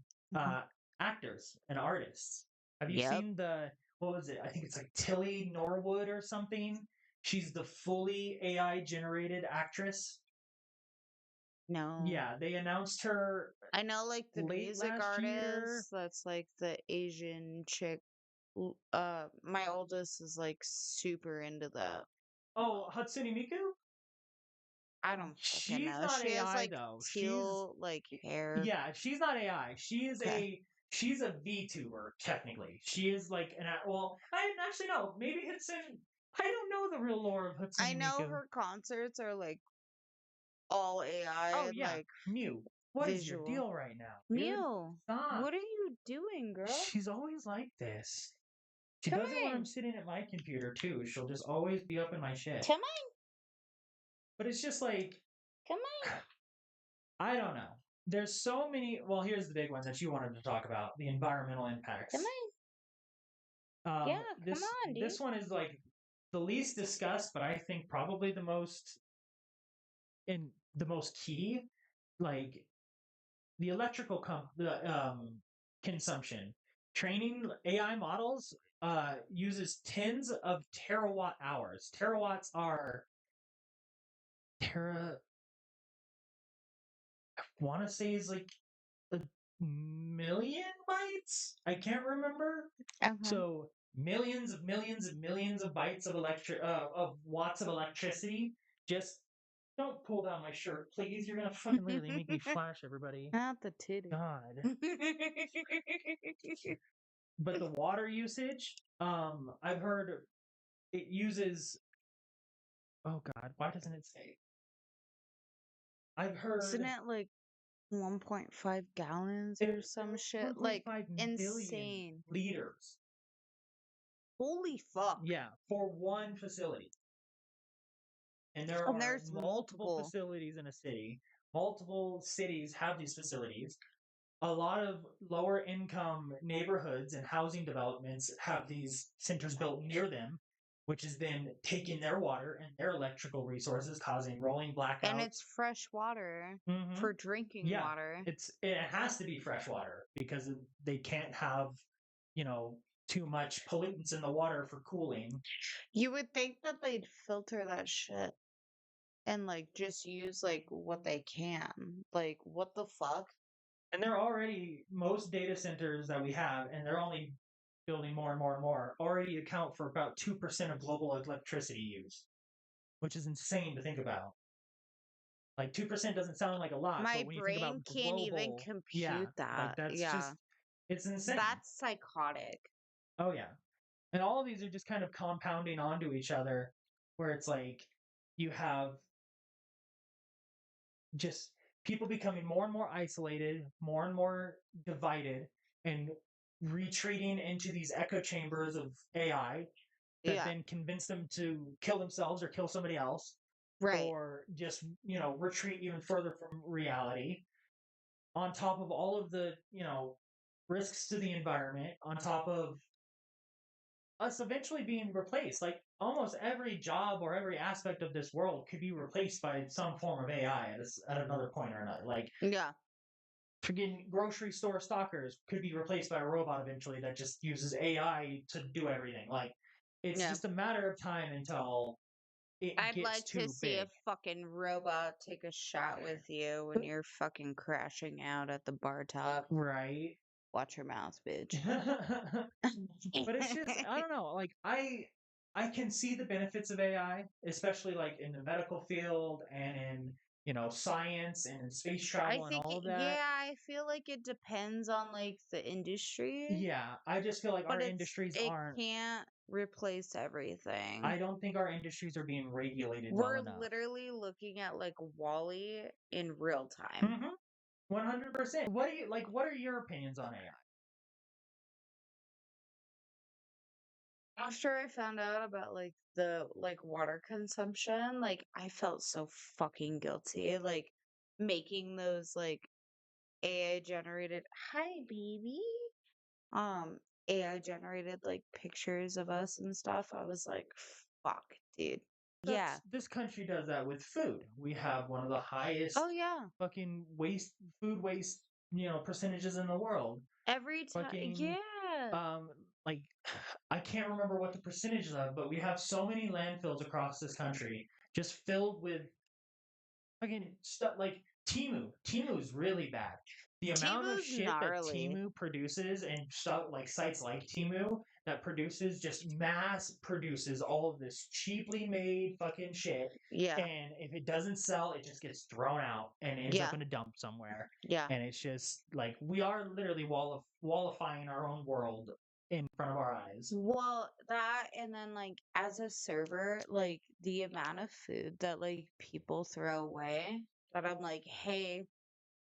Actors and artists. Have you Yep. seen the what was it? I think it's like Tilly Norwood or something. She's the fully AI generated actress. No. Yeah, they announced her I know like the late music last year. artist that's like the Asian chick. My oldest is like super into that. Oh, Hatsune Miku? I don't fucking She's know. not She has AI like though. teal like hair. Yeah, she's not AI. She is Okay. she's a VTuber technically. She is like well, I actually no, maybe Hatsune. I don't know the real lore of Hatsune I know Miku. her concerts are like all AI Oh and yeah, like Mew. What is your visual. deal right now, dude? Mew, Stop. what are you doing, girl? She's always like this. She Come does it when I'm on. sitting at my computer too. She'll just always be up in my shit. Come on. But it's just like Come on. I don't know. There's so many. Well, here's the big ones that you wanted to talk about: the environmental impacts. Come on. Yeah, come on, dude. This one is like the least discussed, but I think probably the most key. Like the consumption. Training AI models uses tens of terawatt hours. Terawatts are tera. I want to say is like a million bytes. I can't remember. So millions of bytes of watts of electricity. Just don't pull down my shirt, please. You're gonna fucking literally make me flash everybody. Not the titty. God. But the water usage, I've heard it uses. Oh God, why doesn't it say? I've heard. Isn't it like 1.5 gallons or some shit? Like 1.5 insane. billion liters. Holy fuck. Yeah, for one facility. And there are there's multiple facilities in a city. Multiple cities have these facilities. A lot of lower income neighborhoods and housing developments have these centers built near them, which is then taking their water and their electrical resources, causing rolling blackouts. And it's fresh water for drinking water. It has to be fresh water because they can't have, too much pollutants in the water for cooling. You would think that they'd filter that shit and like just use like what they can. Like what the fuck? And they're already most data centers that we have, and they're only building more and more and more, already account for about 2% of global electricity use, which is insane to think about. Like 2% doesn't sound like a lot, My but when you think about brain can't even compute that. like that's just it's insane. That's psychotic. Oh yeah. And all of these are just kind of compounding onto each other, where it's like you have just people becoming more and more isolated, more and more divided, and retreating into these echo chambers of AI that then convince them to kill themselves or kill somebody else. Right. Or just, retreat even further from reality. On top of all of the, risks to the environment, on top of us eventually being replaced. Like almost every job or every aspect of this world could be replaced by some form of AI at another point or another. Like freaking grocery store stockers could be replaced by a robot eventually that just uses AI to do everything. Like It's Yeah. just a matter of time until it I'd gets like to too see a big. fucking robot take a shot with you when you're fucking crashing out at the bar top. Right. Watch your mouth, bitch. But it's just I don't know. Like I can see the benefits of AI, especially like in the medical field and in science and in space I travel and think, all of that. yeah, I feel like it depends on like the industry, Yeah, I just feel like but our industries it aren't. can't replace everything. I don't think our industries are being regulated well We're enough. literally looking at like Wally in real time. 100%. What do you like? What are your opinions on AI? After I found out about like the like water consumption, like I felt so fucking guilty, like making those like AI generated hi baby um AI generated like pictures of us and stuff. I was like, fuck, dude. Yeah. This country does that with food. We have one of the Oh highest yeah. fucking food waste, percentages in the world. Every time, Fucking yeah. um like I can't remember what the percentages are, but we have so many landfills across this country just filled with fucking stuff like Timu. Timu is really bad. The amount of Timu's shit that gnarly. Timu produces and stuff like sites like Timu that produces just mass produces all of this cheaply made fucking shit. Yeah. And if it doesn't sell, it just gets thrown out and ends up Yeah. in a dump somewhere. Yeah. And it's just like we are literally wallifying our own world in front of our eyes. Well, that and then like as a server, like the amount of food that like people throw away that I'm like, hey,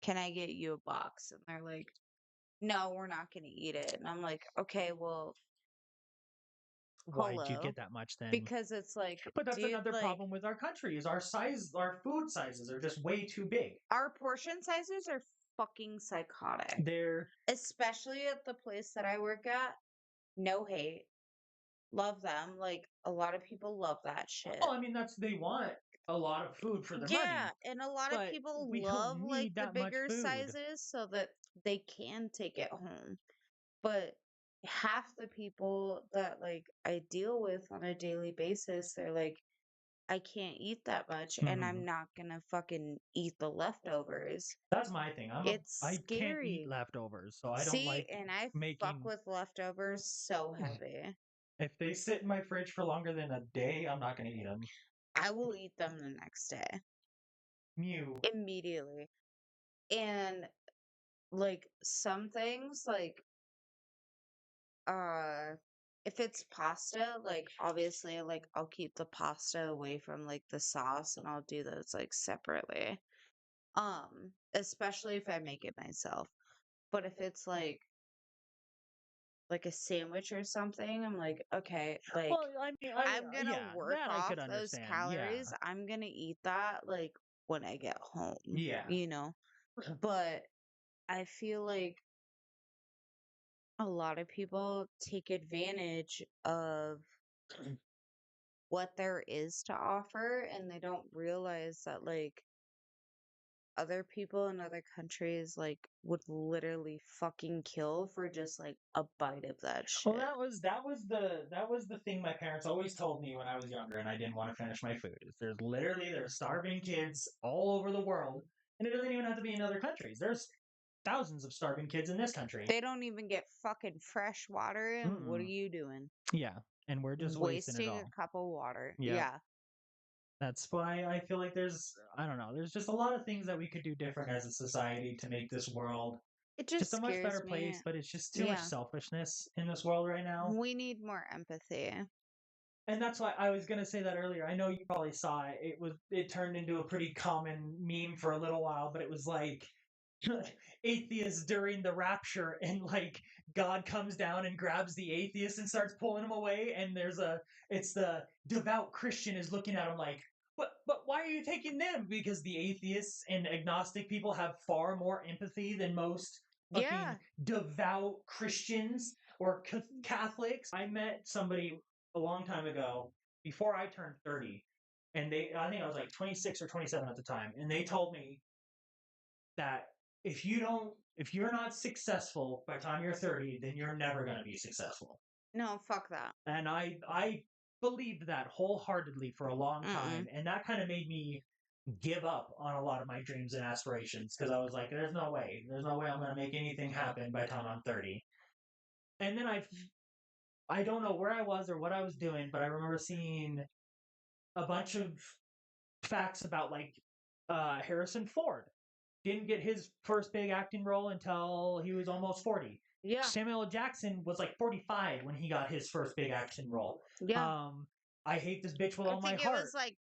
can I get you a box? And they're like, no, we're not gonna eat it. And I'm like, okay, well, Why'd you hello. get that much then? Because it's like, But that's dude, another like problem with our country is our food sizes are just way too big. our portion sizes are fucking psychotic. They're Especially at the place that I work at. No hate. Love them. Like a lot of people love that shit. well, I mean they want a lot of food for their Yeah, money, and a lot of but people we don't love like need the that much bigger food. sizes so that they can take it home. But half the people that like I deal with on a daily basis, they're like, I can't eat that much and Hmm. I'm not gonna fucking eat the leftovers. That's my thing. It's I can't eat scary. leftovers, so I don't See, like and I fuck making. with leftovers so heavy. If they sit in my fridge for longer than a day, I'm not gonna eat them. I will eat them the next day Mew. immediately. And like some things, like uh if it's pasta, like obviously like I'll keep the pasta away from like the sauce and I'll do those like separately. Especially if I make it myself. But if it's like a sandwich or something, I'm like, okay, like Well, I mean, I'm gonna yeah, work that I off could those understand. Yeah, calories. I'm gonna eat that like when I get home, yeah. you know? But I feel like a lot of people take advantage of what there is to offer and they don't realize that like other people in other countries like would literally fucking kill for just like a bite of that Well, shit. that was the thing my parents always told me when I was younger and I didn't want to finish my food. Is there's starving kids all over the world, and it doesn't even have to be in other countries. There's thousands of starving kids in this country. They don't even get fucking fresh water and what are Mm-mm. you doing? Yeah, and we're just wasting it Wasting a all. cup of water. Yeah, Yeah. that's why I feel like I don't know, there's just a lot of things that we could do different as a society to make this world It just just a much better scares place. me. But it's just too much Yeah. selfishness in this world right now. We need more empathy. And that's why I was gonna say that earlier. I know you probably saw it. It turned into a pretty common meme for a little while, but it was like atheists during the rapture, and like God comes down and grabs the atheist and starts pulling him away, and it's the devout Christian is looking at him like, but why are you taking them? Because the atheists and agnostic people have far more empathy than most fucking Yeah. devout Christians or Catholics. I met somebody a long time ago before I turned 30, and I think I was like 26 or 27 at the time, and they told me that if you're not successful by the time you're 30, then you're never going to be successful. No, fuck that. And I believed that wholeheartedly for a long time, and that kind of made me give up on a lot of my dreams and aspirations because I was like, there's no way I'm going to make anything happen by the time I'm 30. And then I don't know where I was or what I was doing, but I remember seeing a bunch of facts about like Harrison Ford didn't get his first big acting role until he was almost 40. Yeah. Samuel L. Jackson was like 45 when he got his first big action role. Yeah. I Hate This Bitch with I All My think it Heart was like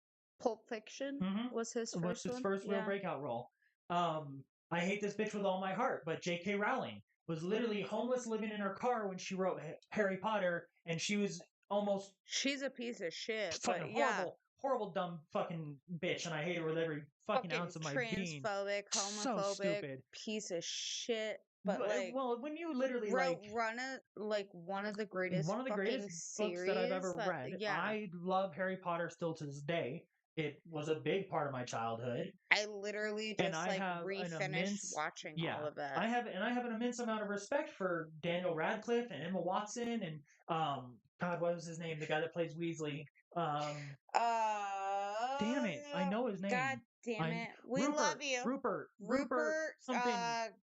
Pulp Fiction was his was first his one. first real Yeah. breakout role. I Hate This Bitch with All My Heart, but J.K. Rowling was literally homeless living in her car when she wrote Harry Potter, and she was almost She's a piece of shit, fucking but yeah. horrible, dumb fucking bitch, and I hate her with every fucking ounce of my being. Transphobic, So homophobic, stupid. piece of shit. But like, well, when you literally wrote like one of the greatest one of the greatest series books that I've ever that, read. yeah. I love Harry Potter still to this day. It was a big part of my childhood. I literally And just I like have an refinished immense watching yeah, all of it. I have an immense amount of respect for Daniel Radcliffe and Emma Watson and God, what was his name? The guy that plays Weasley. Damn it, I know his name. God damn it. We love you. Rupert something.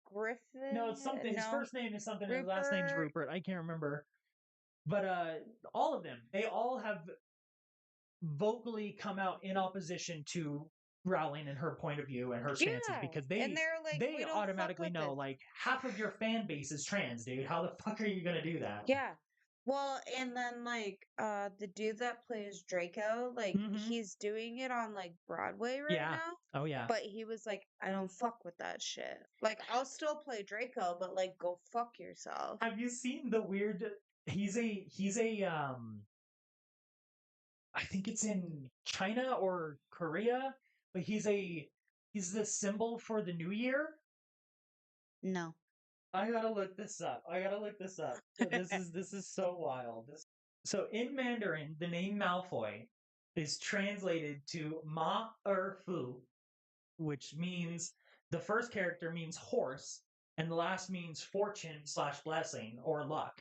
Griffin. No, it's something. His No. first name is something. His last name's Rupert. I can't remember. But all of them, they all have vocally come out in opposition to Rowling and her point of view and her stances because and they're like, they "We don't automatically fuck with know this." like half of your fan base is trans, dude. How the fuck are you gonna do that? Yeah. Well, and then like the dude that plays Draco, like he's doing it on like Broadway right Yeah. now. Oh yeah. But he was like, I don't fuck with that shit. Like I'll still play Draco, but like go fuck yourself. Have you seen the weird he's a I think it's in China or Korea, but he's the symbol for the new year. No. I gotta look this up. This is so wild. So in Mandarin, the name Malfoy is translated to Ma Er Fu, which means the first character means horse, and the last means fortune / blessing or luck.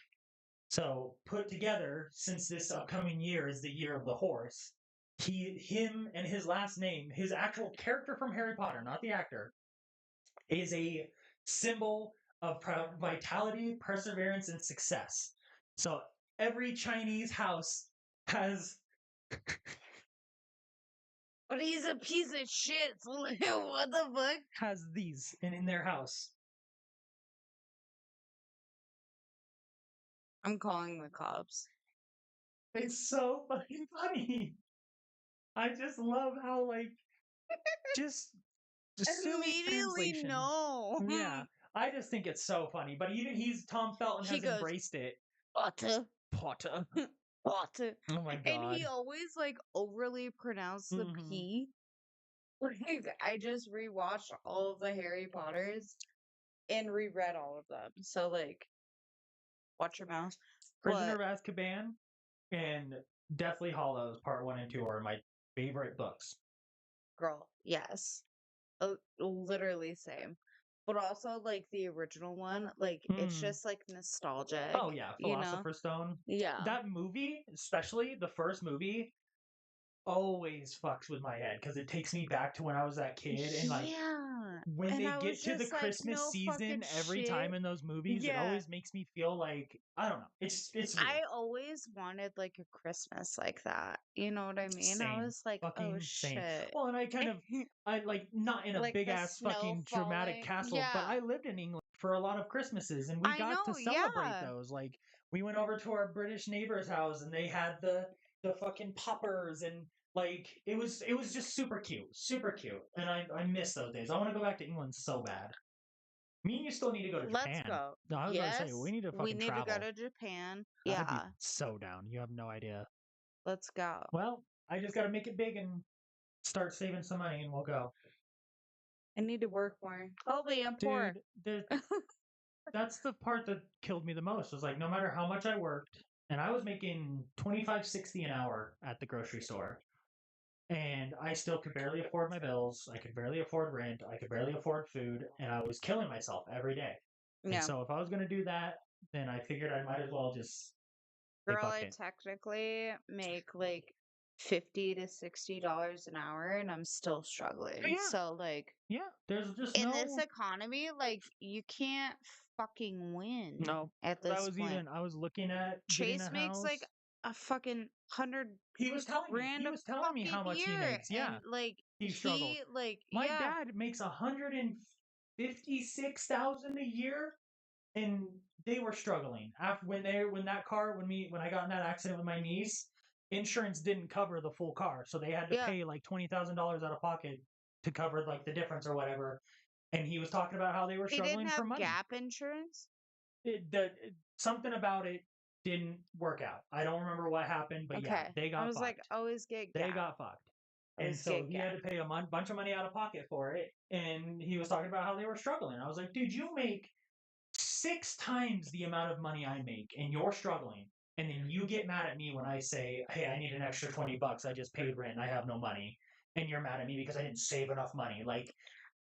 So put together, since this upcoming year is the year of the horse, him and his last name, his actual character from Harry Potter, not the actor, is a symbol of vitality, perseverance, and success. So every Chinese house has. But he's a piece of shit. What the fuck? Has these in their house. I'm calling the cops. It's so fucking funny. I just love how like just immediately no. Yeah. I just think it's so funny. But even Tom Felton has embraced it. Potter. Potter. Potter. Oh my god. And he always like overly pronounced the P. Like I just rewatched all of the Harry Potters and reread all of them. So like watch your mouth. Prisoner of Azkaban and Deathly Hallows Part 1 and 2 are my favorite books. Girl, yes. Literally same. But also like the original one, like it's just like nostalgic. Oh yeah, Philosopher's Stone. Yeah. That movie, especially the first movie, always fucks with my head because it takes me back to when I was that kid and like when they get to the Christmas season every time in those movies, it always makes me feel like I don't know. It's weird. I always wanted like a Christmas like that. You know what I mean? Same. I was like, fucking oh same. shit. Well, and I like not in a Like big the ass snow fucking dramatic falling. castle, but Yeah. I lived in England for a lot of Christmases and we I got to know, celebrate yeah. those. Like we went over to our British neighbor's house and they had the fucking poppers and like it was just super cute, and I miss those days. I want to go back to England so bad. Me and you still need to go to Japan. Let's go. No, I was about to say we need to fucking travel. to go to Japan. I'd be so down. You have no idea. Let's go. Well, I just got to make it big and start saving some money, and we'll go. I need to work more. I'm poor. Dude, that's the part that killed me the most. Was like no matter how much I worked, and I was making $25.60 an hour at the grocery store. And I still could barely afford my bills. I could barely afford rent. I could barely afford food. And I was killing myself every day. Yeah. And so if I was going to do that, then I figured I might as well just they Girl, fuck I it. technically make like $50 to $60 an hour and I'm still Oh, struggling. yeah, So like yeah. There's just in this no. economy, like you can't fucking win No. at 'Cause this point. I was looking at getting a Chase makes like house. a fucking 100 He was telling me. grand He a was telling me fucking how much he year. makes. Yeah, And like he struggles. he like My yeah. dad makes 156,000 a year, and they were struggling after when I got in that accident with my niece. Insurance didn't cover the full car, so they had to Yeah. pay like $20,000 out of pocket to cover like the difference or whatever. And he was talking about how they were They didn't struggling for have money. gap insurance? Something about it didn't work out. I don't remember what happened, but yeah, Okay. they I got was like, fucked. always get They gap. got fucked. And Always so get he had gap. to pay a bunch of money out of pocket for it. And he was talking about how they were struggling. I was like, dude, you make 6 times the amount of money I make, and you're struggling. And then you get mad at me when I say, hey, I need an extra $20. I just paid rent and I have no money. And you're mad at me because I didn't save enough money. Like,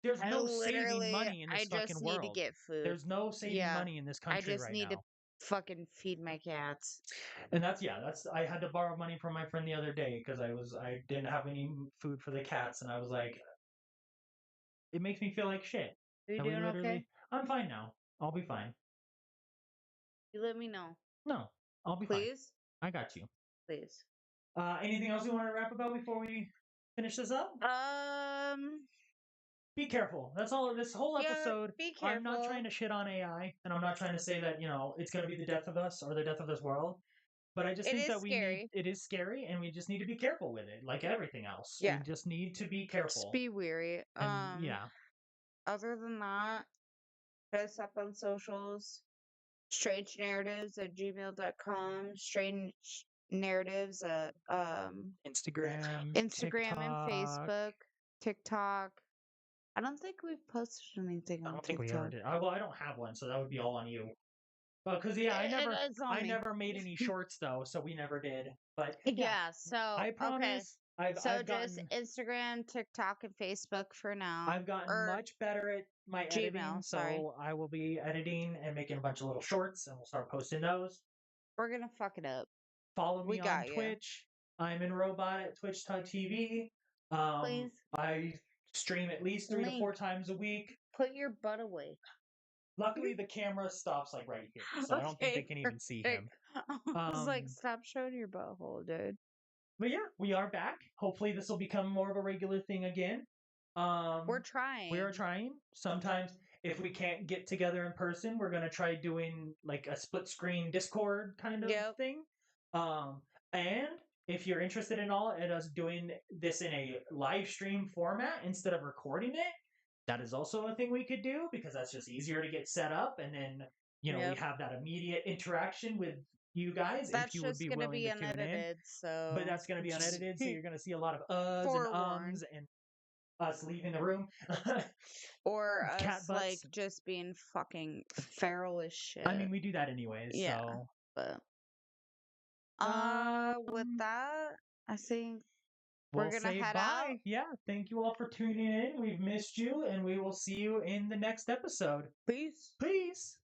there's I no saving literally, money in I this fucking just need to world. get food. There's no saving Yeah. money in this I country just right need to now. fucking feed my cats. And that's I had to borrow money from my friend the other day because I didn't have any food for the cats, and I was like, it makes me feel like shit. Are you And we doing okay? literally, I'm fine now. I'll be fine. You let me know. No, I'll be fine. Please? I got you. Please. Anything else you want to wrap about before we finish this up? Be careful. That's all. This whole Yeah, episode. be I'm not careful. trying to shit on AI, and I'm not trying to say that it's going to be the death of us or the death of this world. But I just It think is that scary. it is scary, and we just need to be careful with it, like everything else. Yeah. We just need to be Just careful. be weary. And yeah, Other than that, hit us up on socials. strangenarratives@gmail.com. Strange narratives at Instagram, Instagram and TikTok. Facebook, TikTok. I don't think we've posted anything I on don't think we ever TikTok. did. Well, I don't have one, so that would be all on you. Well, because yeah, It's on I me. never made any shorts though, so we never did. But Yeah, so I okay. promise, So I've just gotten Instagram, TikTok, and Facebook for now. I've gotten Or much better at my editing, Gmail, sorry. so I will be editing and making a bunch of little shorts, and we'll start posting those. We're gonna fuck it up. Follow We me on got ya. Twitch. I'm in Robot at Twitch.tv. Please I stream at least 3 to 4 Link. times a week. put your butt away. Luckily, the camera stops like right here, so I don't think they can even see him. I was like, Um, stop showing your butthole, dude. But yeah, we are back. Hopefully, this will become more of a regular thing again. We're We are trying. trying. Sometimes, if we can't get together in person, we're gonna try doing like a split screen Discord kind of Yep. thing. And if you're interested in us doing this in a live stream format instead of recording it, that is also a thing we could do because that's just easier to get set up, and then we Yep. have that immediate interaction with you guys That's if you would just be gonna willing be to tune in. unedited, so But that's going to be just unedited, so you're going to see a lot of and forewarned. ums and us leaving the room. Or Cat us butts. like just being fucking feral as shit. I mean, we do that anyways. Yeah. So But with Um, that, I think we'll we're gonna say head bye. out. Yeah, thank you all for tuning in. We've missed you, and we will see you in the next episode. Peace. Peace.